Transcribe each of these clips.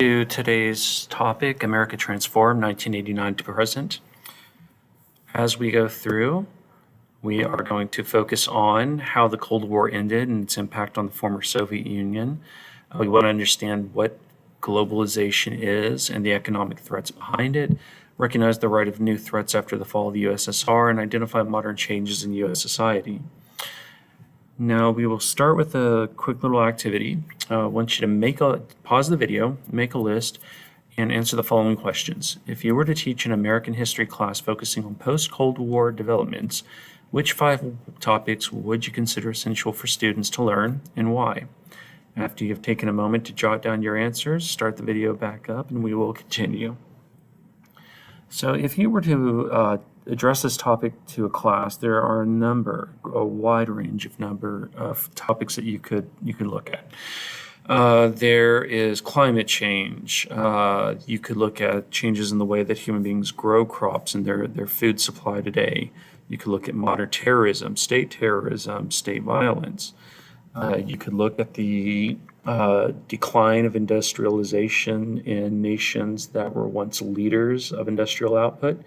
To today's topic, America Transformed, 1989 to present. As we go through, we are going to focus on how the Cold War ended and its impact on the former Soviet Union. We want to understand what globalization is and the economic threats behind it, recognize the rise of new threats after the fall of the USSR, and identify modern changes in U.S. society. Now we will start with a quick little activity. I want you to pause the video, make a list, and answer the following questions. If you were to teach an American history class focusing on post-Cold War developments, which 5 topics would you consider essential for students to learn and why? After you've taken a moment to jot down your answers, start the video back up and we will continue. So if you were to address this topic to a class, there are a wide range of topics that you could look at. There is climate change. You could look at changes in the way that human beings grow crops and their food supply today. You could look at modern terrorism, state violence. You could look at the decline of industrialization in nations that were once leaders of industrial output.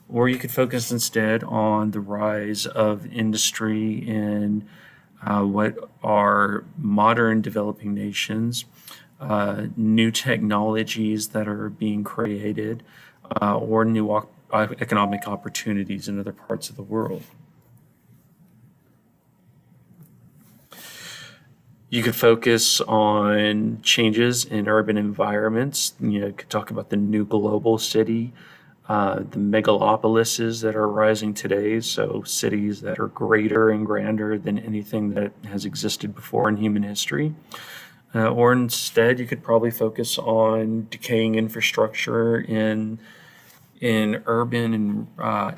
Or you could focus instead on the rise of industry in what are modern developing nations, new technologies that are being created, or new economic opportunities in other parts of the world. You could focus on changes in urban environments. You could talk about the new global city, the megalopolises that are rising today, so cities that are greater and grander than anything that has existed before in human history. Or instead, you could probably focus on decaying infrastructure in urban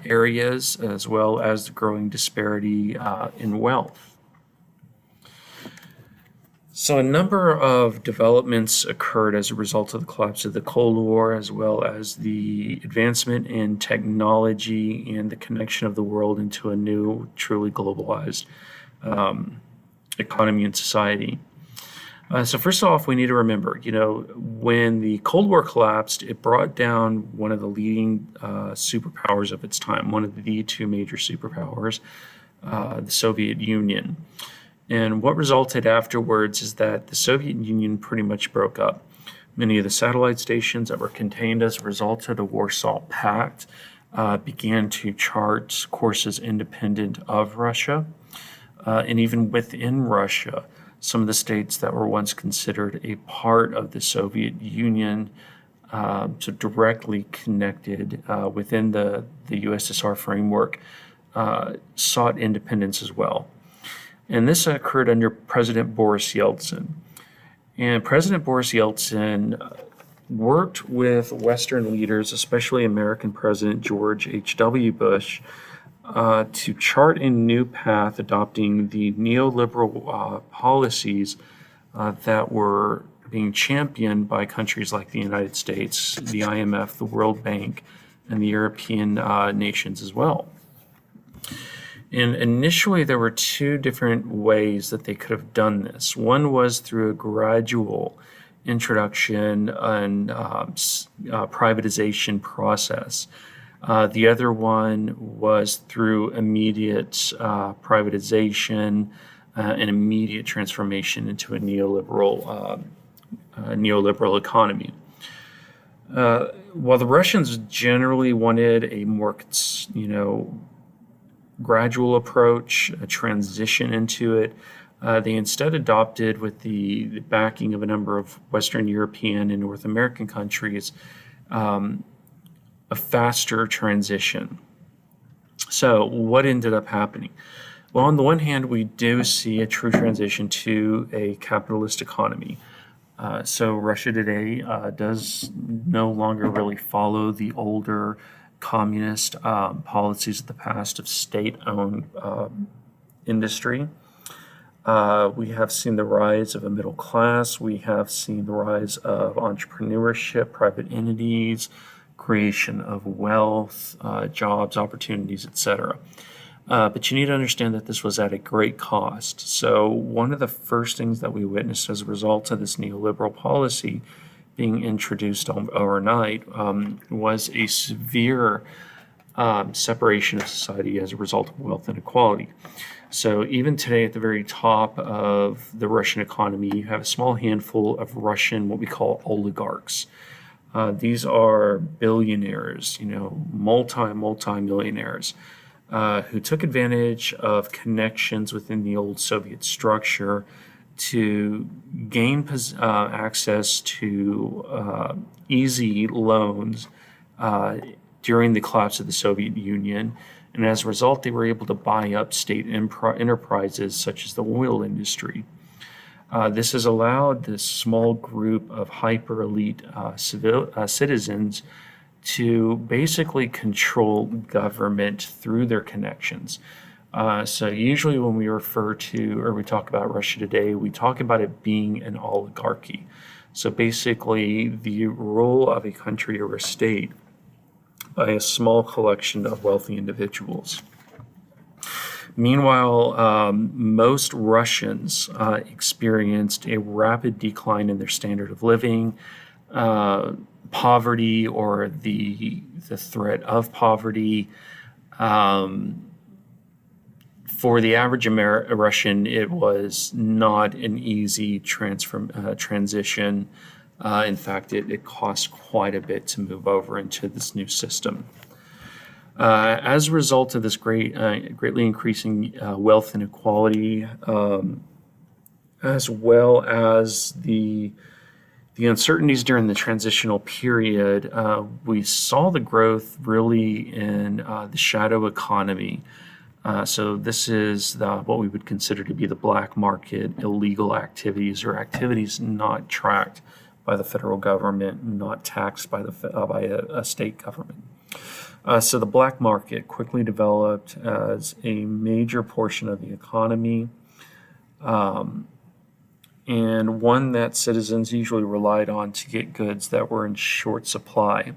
areas, as well as the growing disparity in wealth. So a number of developments occurred as a result of the collapse of the Cold War, as well as the advancement in technology and the connection of the world into a new, truly globalized economy and society. So first off, we need to remember, when the Cold War collapsed, it brought down one of the leading superpowers of its time, one of the 2 major superpowers, the Soviet Union. And what resulted afterwards is that the Soviet Union pretty much broke up. Many of the satellite stations that were contained as a result of the Warsaw Pact began to chart courses independent of Russia. And even within Russia, some of the states that were once considered a part of the Soviet Union, so directly connected within the USSR framework, sought independence as well. And this occurred under President Boris Yeltsin. And President Boris Yeltsin worked with Western leaders, especially American President George H.W. Bush, to chart a new path adopting the neoliberal policies that were being championed by countries like the United States, the IMF, the World Bank, and the European nations as well. And initially, there were 2 different ways that they could have done this. One was through a gradual introduction and privatization process. The other one was through immediate privatization and immediate transformation into a neoliberal economy. While the Russians generally wanted a more, gradual approach, a transition into it, they instead adopted, with the backing of a number of Western European and North American countries, a faster transition. So what ended up happening? Well, on the one hand, we do see a true transition to a capitalist economy. So Russia today does no longer really follow the older communist policies of the past of state-owned industry. We have seen the rise of a middle class. We have seen the rise of entrepreneurship, private entities, creation of wealth, jobs, opportunities, etc. But you need to understand that this was at a great cost. So one of the first things that we witnessed as a result of this neoliberal policy being introduced overnight was a severe separation of society as a result of wealth inequality. So even today, at the very top of the Russian economy, you have a small handful of Russian, what we call oligarchs. These are billionaires, multi-millionaires, who took advantage of connections within the old Soviet structure to gain access to easy loans during the collapse of the Soviet Union. And as a result, they were able to buy up state enterprises such as the oil industry. This has allowed this small group of hyper-elite citizens to basically control government through their connections. So usually when we refer to or we talk about Russia today, we talk about it being an oligarchy. So basically the rule of a country or a state by a small collection of wealthy individuals. Meanwhile, most Russians experienced a rapid decline in their standard of living, poverty or the threat of poverty. For the average Russian, it was not an easy transition. In fact, it cost quite a bit to move over into this new system. As a result of this greatly increasing wealth inequality, as well as the uncertainties during the transitional period, we saw the growth really in the shadow economy. So this is what we would consider to be the black market, illegal activities or activities not tracked by the federal government, not taxed by a state government. So the black market quickly developed as a major portion of the economy, and one that citizens usually relied on to get goods that were in short supply.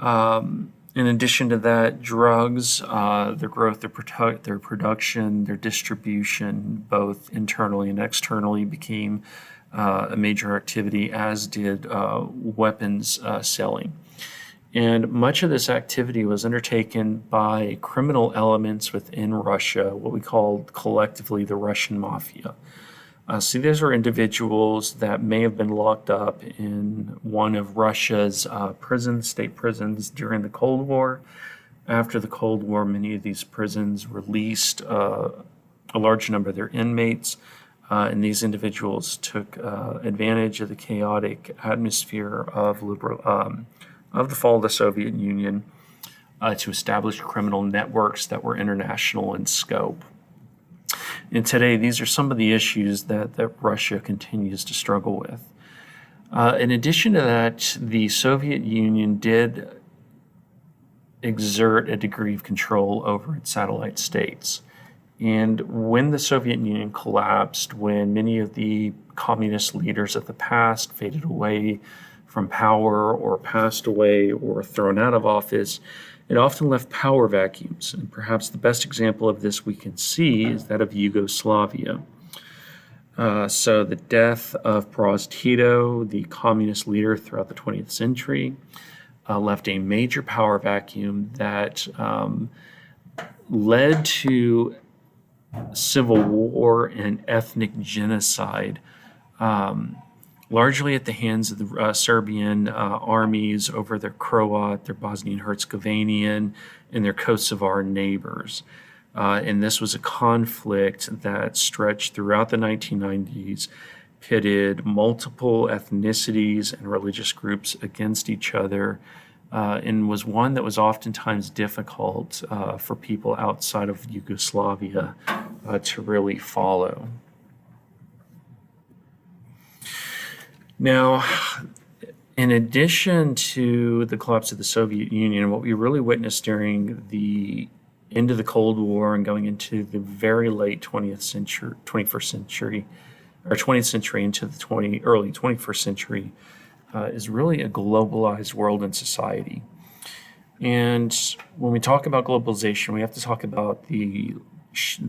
In addition to that, drugs, their growth, their production, their distribution, both internally and externally, became a major activity, as did weapons selling. And much of this activity was undertaken by criminal elements within Russia, what we call collectively the Russian mafia. So these are individuals that may have been locked up in one of Russia's state prisons during the Cold War. After the Cold War, many of these prisons released a large number of their inmates, and these individuals took advantage of the chaotic atmosphere of the fall of the Soviet Union to establish criminal networks that were international in scope. And today, these are some of the issues that Russia continues to struggle with. In addition to that, the Soviet Union did exert a degree of control over its satellite states. And when the Soviet Union collapsed, when many of the communist leaders of the past faded away from power or passed away or were thrown out of office, it often left power vacuums. And perhaps the best example of this we can see is that of Yugoslavia. So the death of Broz Tito, the communist leader throughout the 20th century, left a major power vacuum that led to civil war and ethnic genocide, largely at the hands of the Serbian armies over their Croat, their Bosnian Herzegovinian, and their Kosovar neighbors. And this was a conflict that stretched throughout the 1990s, pitted multiple ethnicities and religious groups against each other, and was one that was oftentimes difficult for people outside of Yugoslavia to really follow. Now, in addition to the collapse of the Soviet Union, what we really witnessed during the end of the Cold War and going into the very late 20th century into the early 21st century is really a globalized world and society. And when we talk about globalization, we have to talk about the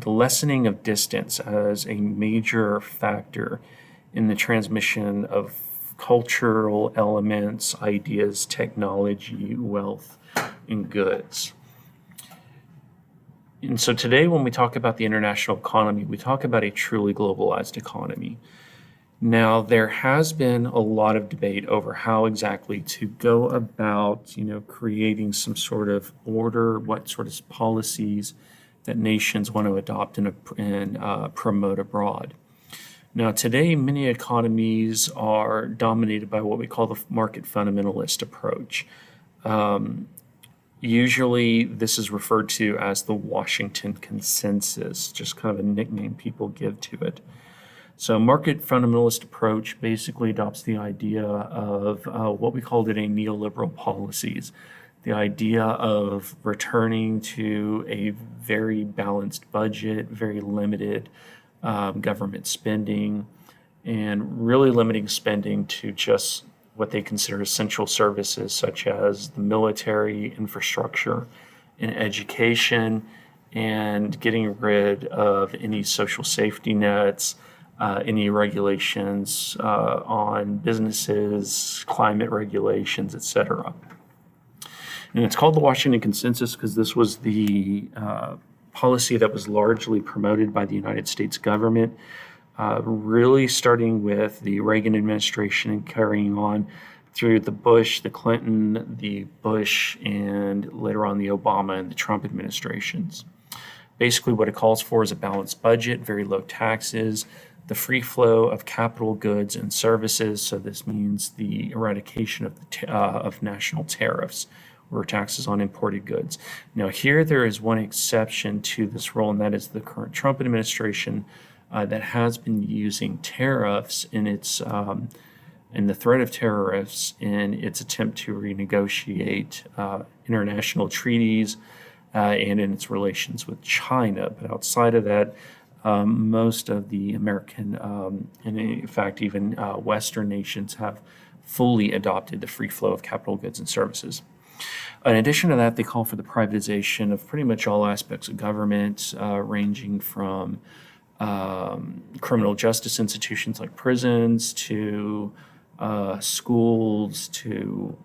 lessening of distance as a major factor in the transmission of cultural elements, ideas, technology, wealth, and goods. And so today, when we talk about the international economy, we talk about a truly globalized economy. Now, there has been a lot of debate over how exactly to go about, creating some sort of order, what sort of policies that nations want to adopt and promote abroad. Now, today, many economies are dominated by what we call the market fundamentalist approach. Usually, this is referred to as the Washington Consensus, just kind of a nickname people give to it. So market fundamentalist approach basically adopts the idea of what we call today neoliberal policies, the idea of returning to a very balanced budget, very limited government spending, and really limiting spending to just what they consider essential services such as the military, infrastructure, and education, and getting rid of any social safety nets, any regulations on businesses, climate regulations, etc. And it's called the Washington Consensus because this was the policy that was largely promoted by the United States government, really starting with the Reagan administration and carrying on through the Bush, the Clinton, the Bush, and later on the Obama and the Trump administrations. Basically, what it calls for is a balanced budget, very low taxes, the free flow of capital, goods, and services. So this means the eradication of national tariffs or taxes on imported goods. Now, here there is one exception to this rule, and that is the current Trump administration that has been using tariffs in its in the threat of tariffs in its attempt to renegotiate international treaties and in its relations with China. But outside of that, most of the American, and in fact, even Western nations have fully adopted the free flow of capital, goods, and services. In addition to that, they call for the privatization of pretty much all aspects of government, ranging from criminal justice institutions like prisons to schools to,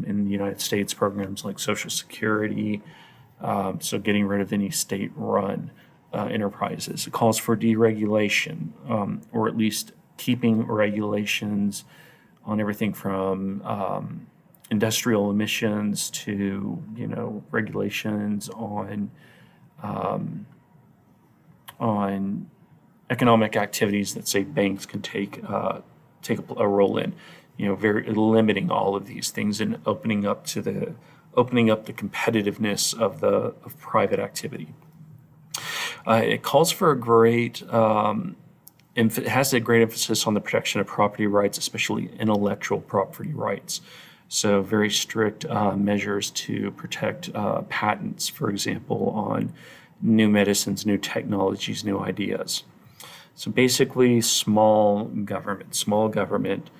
in the United States, programs like Social Security, so getting rid of any state-run enterprises. It calls for deregulation, or at least keeping regulations on everything from industrial emissions to, regulations on economic activities that, say, banks can take a role in. Very limiting all of these things and opening up the competitiveness of private activity. It calls for it has a great emphasis on the protection of property rights, especially intellectual property rights. So very strict measures to protect patents, for example, on new medicines, new technologies, new ideas. So basically small government,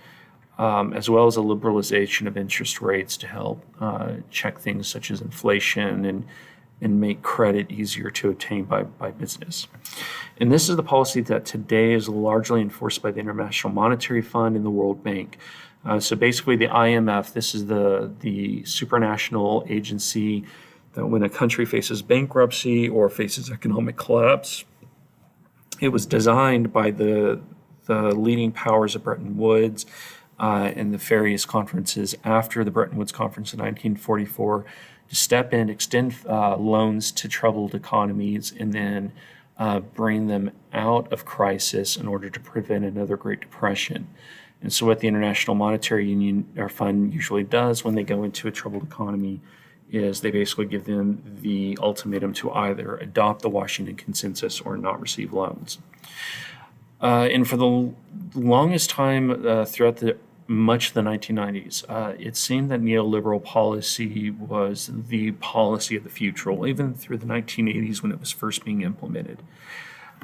as well as a liberalization of interest rates to help check things such as inflation and make credit easier to obtain by business. And this is the policy that today is largely enforced by the International Monetary Fund and the World Bank. So basically the IMF, this is the supranational agency that when a country faces bankruptcy or faces economic collapse, it was designed by the leading powers of Bretton Woods and the various conferences after the Bretton Woods Conference in 1944 to step in, extend loans to troubled economies, and then bring them out of crisis in order to prevent another Great Depression. And so what the International Monetary Union or Fund usually does when they go into a troubled economy is they basically give them the ultimatum to either adopt the Washington Consensus or not receive loans. And for the longest time throughout much of the 1990s, it seemed that neoliberal policy was the policy of the future, even through the 1980s when it was first being implemented.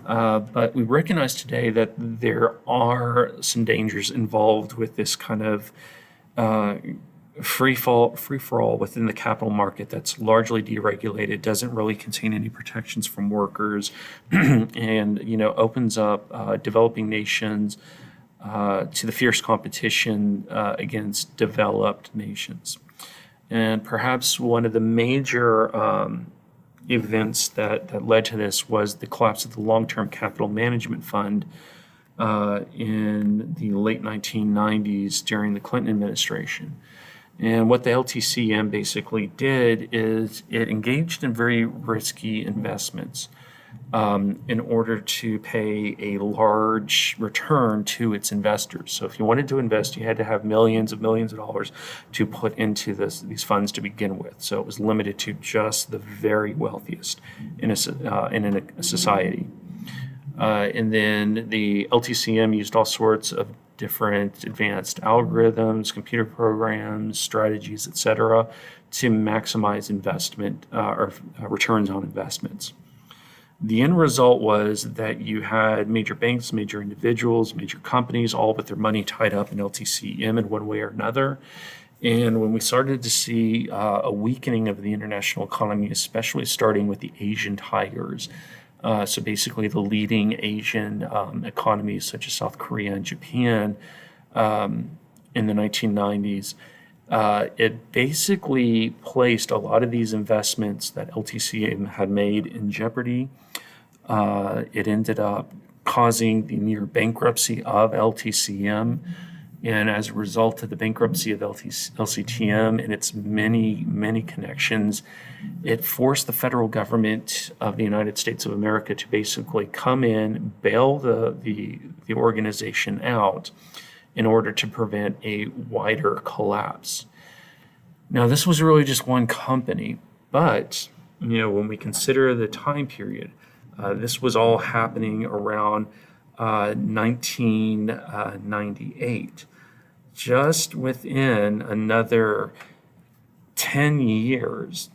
But we recognize today that there are some dangers involved with this kind of free for all within the capital market that's largely deregulated, doesn't really contain any protections from workers, and opens up developing nations to the fierce competition against developed nations. And perhaps one of the major events that led to this was the collapse of the Long-Term Capital Management Fund in the late 1990s during the Clinton administration. And what the LTCM basically did is it engaged in very risky investments in order to pay a large return to its investors. So if you wanted to invest, you had to have millions of dollars to put into these funds to begin with. So it was limited to just the very wealthiest in a society. And then the LTCM used all sorts of different advanced algorithms, computer programs, strategies, etc., to maximize investment or returns on investments. The end result was that you had major banks, major individuals, major companies, all with their money tied up in LTCM in one way or another. And when we started to see a weakening of the international economy, especially starting with the Asian tigers, so basically the leading Asian economies such as South Korea and Japan in the 1990s, it basically placed a lot of these investments that LTCM had made in jeopardy. It ended up causing the near bankruptcy of LTCM. And as a result of the bankruptcy of LCTM and its many connections, it forced the federal government of the United States of America to basically come in, bail the organization out in order to prevent a wider collapse. Now, this was really just one company, but when we consider the time period, this was all happening around 1998. Just within another 10 years,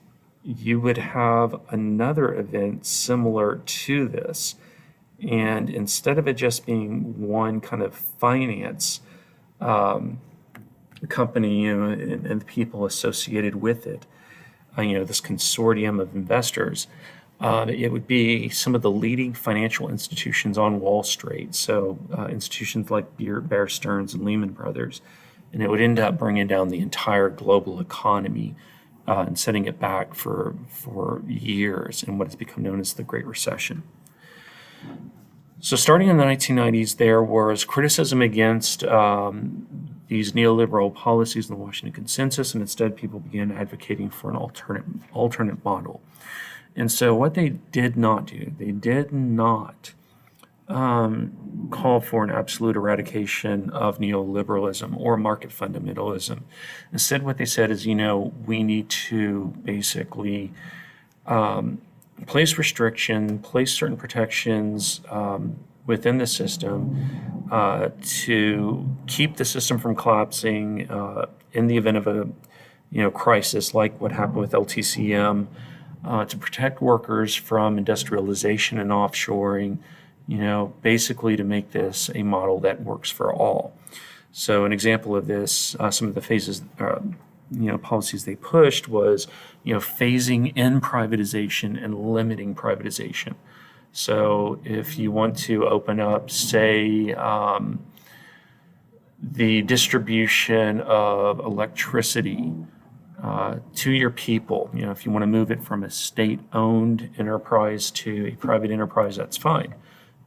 you would have another event similar to this. And instead of it just being one kind of finance company, and the people associated with it, this consortium of investors, it would be some of the leading financial institutions on Wall Street. So institutions like Bear Stearns and Lehman Brothers. And it would end up bringing down the entire global economy and setting it back for years in what has become known as the Great Recession. So starting in the 1990s, there was criticism against these neoliberal policies in the Washington Consensus, and instead people began advocating for an alternate model. And so what they did not do, they did not call for an absolute eradication of neoliberalism or market fundamentalism. Instead, what they said is, we need to basically place certain protections within the system to keep the system from collapsing in the event of a crisis like what happened with LTCM, to protect workers from industrialization and offshoring, basically to make this a model that works for all. So an example of this, some of the phases, policies they pushed was, phasing in privatization and limiting privatization. So if you want to open up, say, the distribution of electricity to your people, if you want to move it from a state-owned enterprise to a private enterprise, that's fine.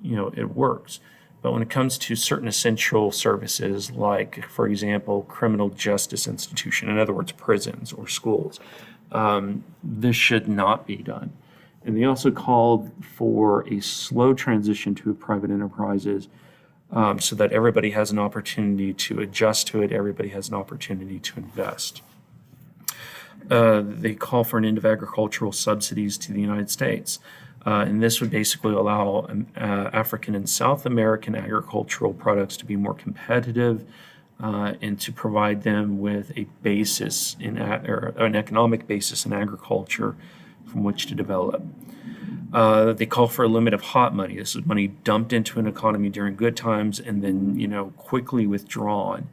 It works. But when it comes to certain essential services, like, for example, criminal justice institution, in other words, prisons or schools, this should not be done. And they also called for a slow transition to private enterprises so that everybody has an opportunity to adjust to it, everybody has an opportunity to invest. They call for an end of agricultural subsidies to the United States. And this would basically allow African and South American agricultural products to be more competitive and to provide them with a basis or an economic basis in agriculture from which to develop. They call for a limit of hot money. This is money dumped into an economy during good times and then, quickly withdrawn.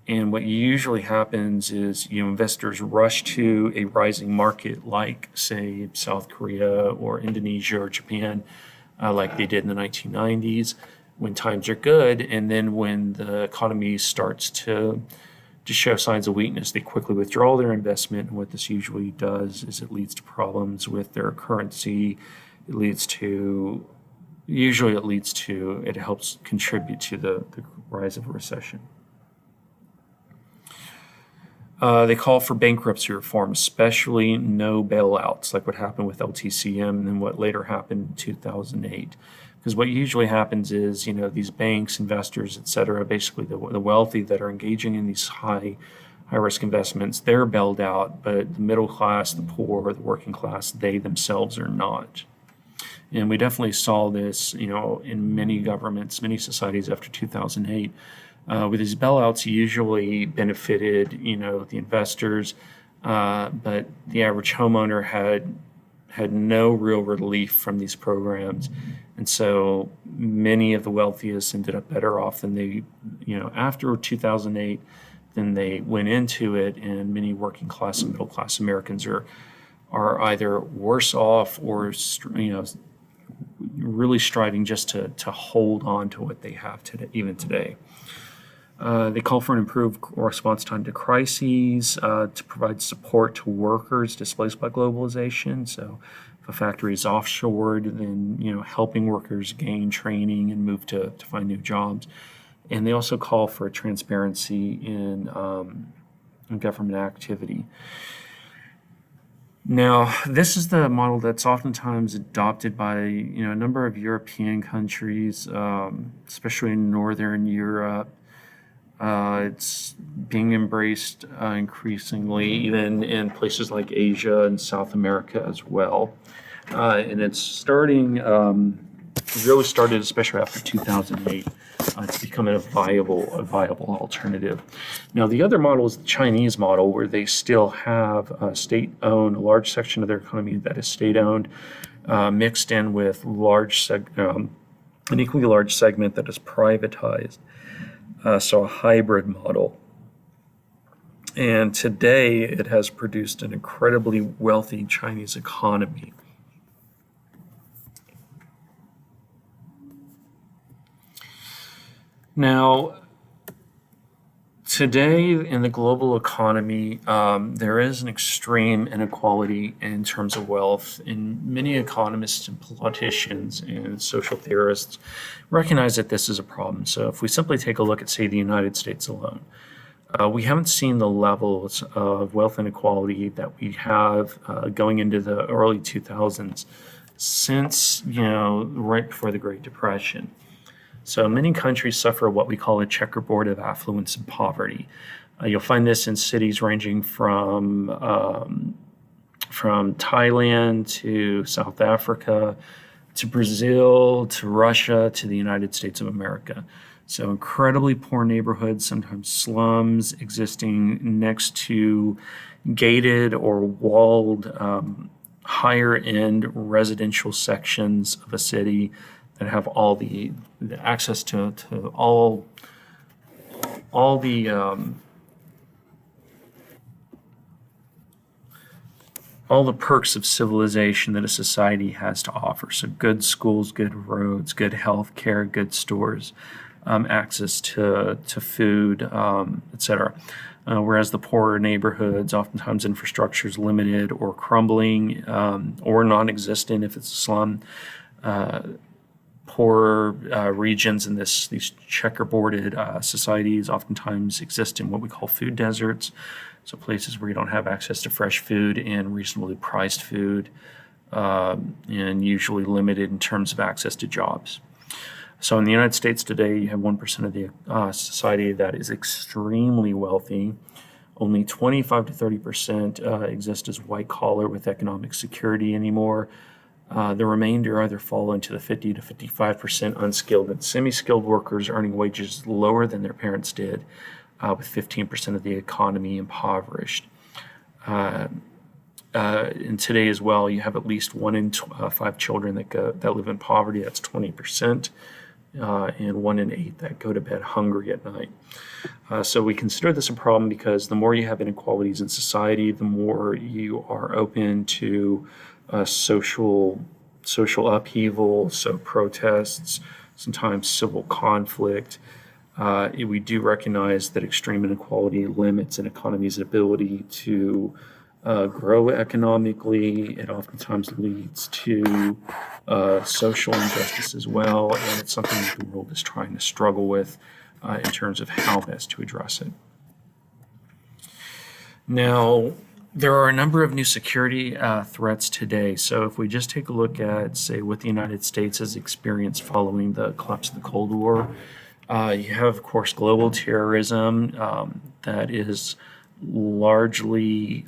And what usually happens is, investors rush to a rising market like, say, South Korea or Indonesia or Japan, like they did in the 1990s. when times are good, and then when the economy starts to show signs of weakness, they quickly withdraw their investment. And what this usually does is it leads to problems with their currency. It helps contribute to the rise of a recession. They call for bankruptcy reform, especially no bailouts, like what happened with LTCM and then what later happened in 2008. Because what usually happens is, these banks, investors, et cetera, basically the wealthy that are engaging in these high risk investments, they're bailed out, but the middle class, the poor, the working class, they themselves are not. And we definitely saw this, in many governments, many societies after 2008. With these bailouts, usually benefited, the investors, but the average homeowner had no real relief from these programs. And so many of the wealthiest ended up better off than they, after 2008, than they went into it. And many working class and middle class Americans are either worse off or, really striving just to hold on to what they have today, even today. They call for an improved response time to crises, to provide support to workers displaced by globalization. So if a factory is offshored, then helping workers gain training and move to find new jobs. And they also call for transparency in government activity. Now, this is the model that's oftentimes adopted by a number of European countries, especially in Northern Europe. It's being embraced increasingly, even in places like Asia and South America as well. And it's really started, especially after 2008. It's becoming a viable alternative. Now, the other model is the Chinese model, where they still have state-owned, a large section of their economy that is state-owned, mixed in with an equally large segment that is privatized. So a hybrid model. And today it has produced an incredibly wealthy Chinese economy. Now, today in the global economy, there is an extreme inequality in terms of wealth, and many economists and politicians and social theorists recognize that this is a problem. So if we simply take a look at, say, the United States alone, we haven't seen the levels of wealth inequality that we have going into the early 2000s since, right before the Great Depression. So many countries suffer what we call a checkerboard of affluence and poverty. You'll find this in cities ranging from Thailand to South Africa to Brazil to Russia to the United States of America. So incredibly poor neighborhoods, sometimes slums, existing next to gated or walled higher end residential sections of a city that have all the access to all the perks of civilization that a society has to offer. So good schools, good roads, good health care, good stores, access to food, etc. Whereas the poorer neighborhoods, oftentimes infrastructure is limited or crumbling or non-existent if it's a slum. Poorer regions in these checkerboarded societies oftentimes exist in what we call food deserts, so places where you don't have access to fresh food and reasonably priced food, and usually limited in terms of access to jobs. So in the United States today, you have 1% of the society that is extremely wealthy. Only 25 to 30% exist as white collar with economic security anymore. The remainder either fall into the 50 to 55% unskilled and semi-skilled workers earning wages lower than their parents did, with 15% of the economy impoverished. And today as well, you have at least 1 in 5 children that live in poverty. That's 20%, and 1 in 8 that go to bed hungry at night. So we consider this a problem because the more you have inequalities in society, the more you are open to social upheaval, so protests, sometimes civil conflict. We do recognize that extreme inequality limits an economy's ability to grow economically. It oftentimes leads to social injustice as well, and it's something that the world is trying to struggle with in terms of how best to address it. Now, there are a number of new security threats today. So if we just take a look at, say, what the United States has experienced following the collapse of the Cold War, you have, of course, global terrorism that is largely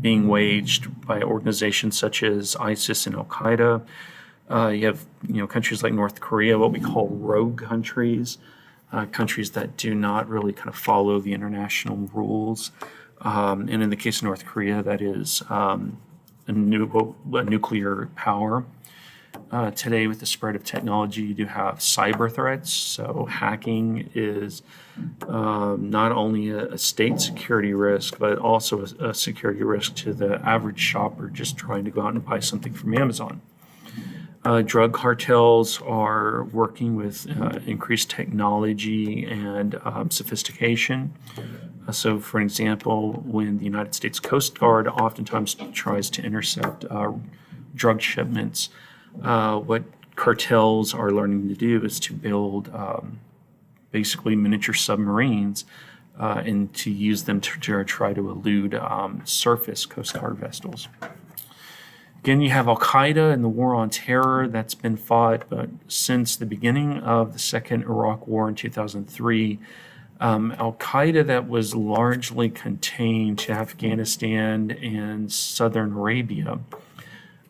being waged by organizations such as ISIS and Al Qaeda. You have, countries like North Korea, what we call rogue countries, countries that do not really kind of follow the international rules. And in the case of North Korea, that is a nuclear power. Today, with the spread of technology, you do have cyber threats. So hacking is not only a state security risk, but also a security risk to the average shopper just trying to go out and buy something from Amazon. Drug cartels are working with increased technology and sophistication. So, for example, when the United States Coast Guard oftentimes tries to intercept drug shipments, what cartels are learning to do is to build basically miniature submarines and to use them to try to elude surface Coast Guard vessels. Again, you have Al Qaeda and the war on terror that's been fought, but since the beginning of the second Iraq War in 2003, Al Qaeda that was largely contained to Afghanistan and southern Arabia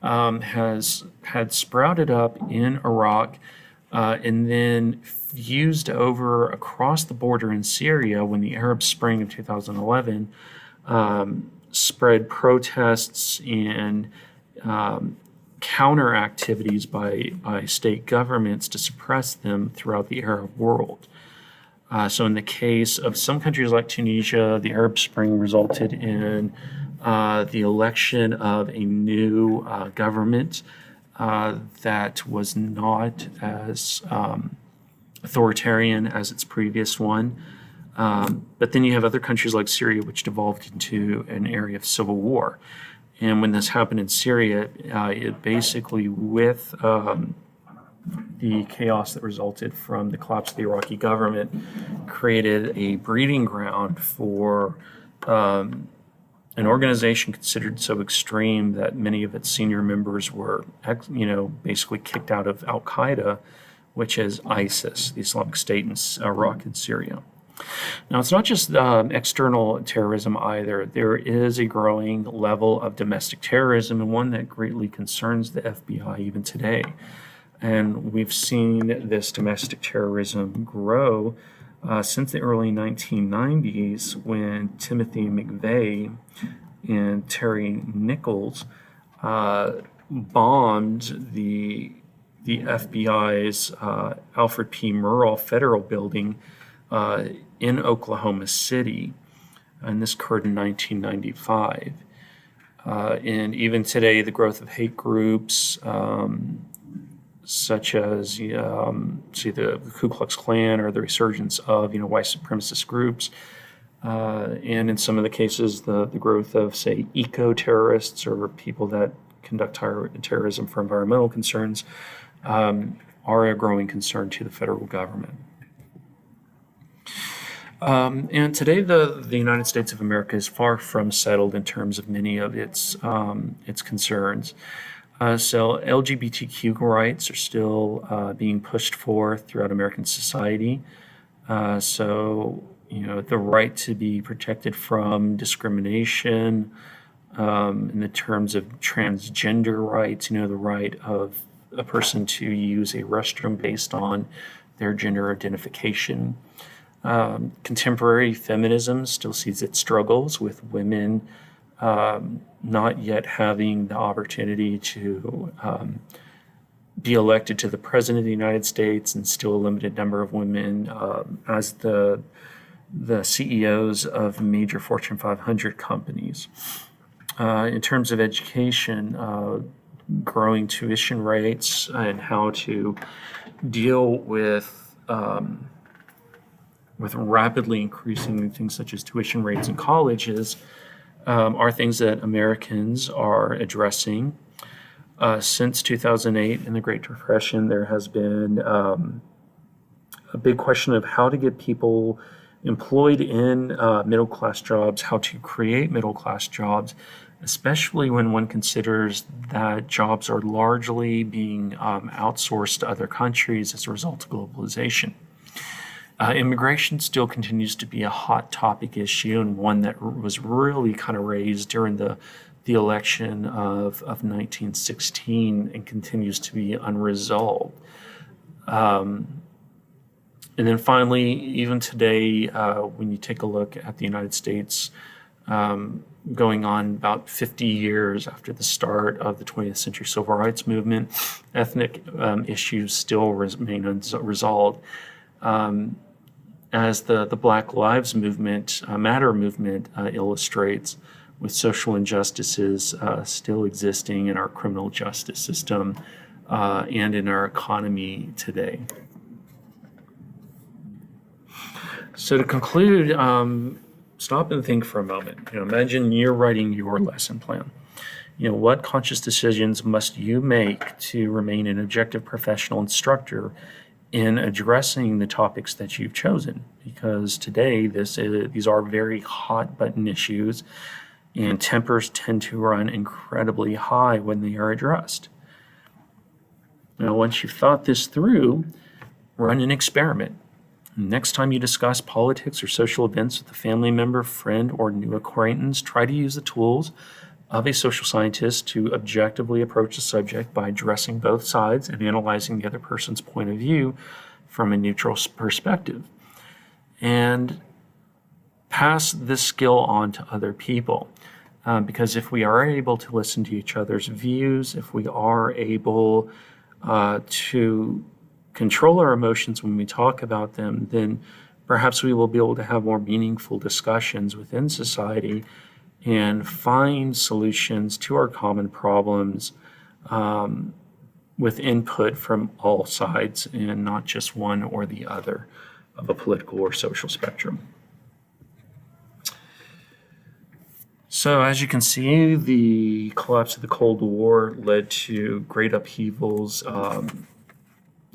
had sprouted up in Iraq and then fused over across the border in Syria when the Arab Spring of 2011 spread protests and counter activities by state governments to suppress them throughout the Arab world. So in the case of some countries like Tunisia, the Arab Spring resulted in the election of a new government that was not as authoritarian as its previous one. But then you have other countries like Syria, which devolved into an area of civil war. And when this happened in Syria, it basically, with the chaos that resulted from the collapse of the Iraqi government, created a breeding ground for an organization considered so extreme that many of its senior members were, basically kicked out of Al Qaeda, which is ISIS, the Islamic State in Iraq and Syria. Now, it's not just external terrorism either. There is a growing level of domestic terrorism, and one that greatly concerns the FBI even today. And we've seen this domestic terrorism grow since the early 1990s when Timothy McVeigh and Terry Nichols bombed the FBI's Alfred P. Murrah Federal Building in Oklahoma City, and this occurred in 1995. And even today, the growth of hate groups, such as the Ku Klux Klan or the resurgence of white supremacist groups, and in some of the cases, the growth of, say, eco-terrorists or people that conduct terrorism for environmental concerns, are a growing concern to the federal government. And today, the United States of America is far from settled in terms of many of its concerns. So LGBTQ rights are still being pushed forth throughout American society. So the right to be protected from discrimination in the terms of transgender rights. The right of a person to use a restroom based on their gender identification. Contemporary feminism still sees its struggles with women not yet having the opportunity to be elected to the President of the United States, and still a limited number of women as the CEOs of major Fortune 500 companies. In terms of education, growing tuition rates and how to deal with rapidly increasing things such as tuition rates in colleges are things that Americans are addressing. Since 2008 and the Great Depression, there has been a big question of how to get people employed in middle-class jobs, how to create middle-class jobs, especially when one considers that jobs are largely being outsourced to other countries as a result of globalization. Immigration still continues to be a hot topic issue, and one that was really kind of raised during the election of 1916 and continues to be unresolved. And then finally, even today, when you take a look at the United States, going on about 50 years after the start of the 20th century civil rights movement, ethnic issues still remain unresolved. As the Black Lives Matter movement illustrates, with social injustices still existing in our criminal justice system and in our economy today. So to conclude, stop and think for a moment. Imagine you're writing your lesson plan. What conscious decisions must you make to remain an objective professional instructor in addressing the topics that you've chosen? Because today, these are very hot button issues, and tempers tend to run incredibly high when they are addressed. Now, once you've thought this through, run an experiment. Next time you discuss politics or social events with a family member, friend, or new acquaintance, try to use the tools of a social scientist to objectively approach the subject by addressing both sides and analyzing the other person's point of view from a neutral perspective. And pass this skill on to other people. Because if we are able to listen to each other's views, if we are able to control our emotions when we talk about them, then perhaps we will be able to have more meaningful discussions within society and find solutions to our common problems with input from all sides and not just one or the other of a political or social spectrum. So as you can see, the collapse of the Cold War led to great upheavals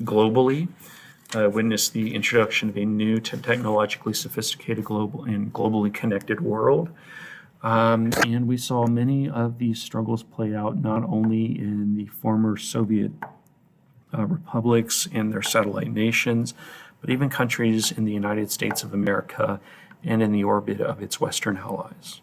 globally. Witnessed the introduction of a new technologically sophisticated globally connected world. And we saw many of these struggles play out not only in the former Soviet republics and their satellite nations, but even countries in the United States of America and in the orbit of its Western allies.